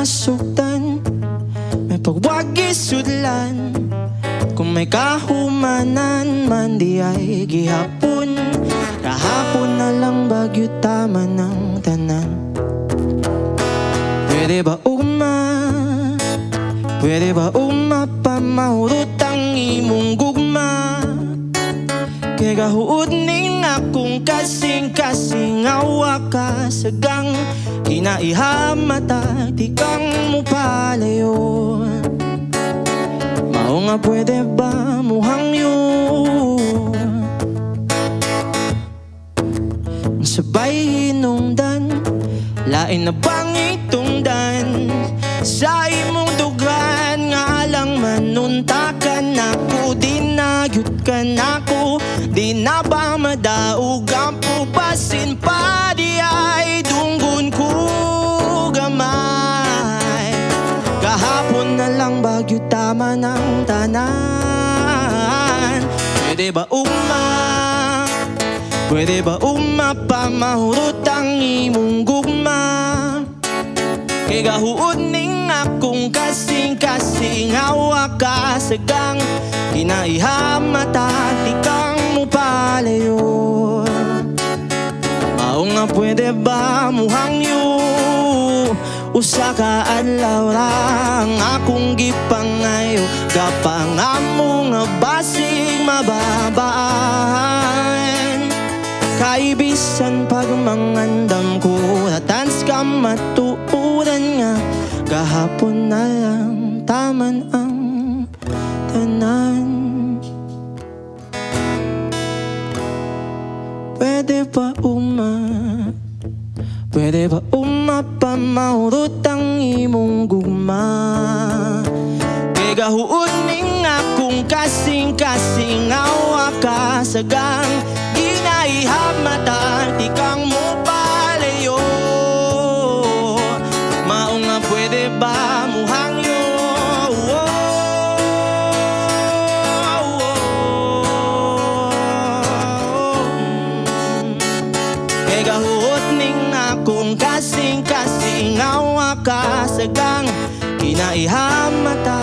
nasuktan, may pagwagisudlan. Kung may kahumanan man di ay gihapon, kahapon na lang bagyo tama ng tanan. Pwede ba pwede ba pamahurot ang imong gugma? Kay gahuod ning akong kasing-kasing awa ka sagang kinaihamata di kang mupalayo. Mao nga pwede ba muhangyo sabay hinungdan, lain na bang itungdan sa imong dugan nga alang manuntakan ako, di nagyut ka nako, di na ba madaog ang pupasin pa di ay dunggon ko gamay. Kahapon na lang bagyo tama ng tanan. Pwede ba pamahurot ang imong gugma? Kay gahuod ning akong kasing-kasing awa ka sagang kinaihamata di kang mupalayo. Mao nga pwede ba muhangyo usa ka adlaw lang akong gipangayo kapangamo nga basig mababaan. Kaibisan pag mangandam ko natans ka matuuran nga kahapon na lang taman ang tanan. Pwede ba pamahurot ang imong gugma? Kay gahuod ning akong kasing-kasing awa ka sagang kinaihamata di kang mupalayo. Mao nga pwede ba muhangyo kay gahuot ning akong kasing-kasing awa ka sagang kinaihamata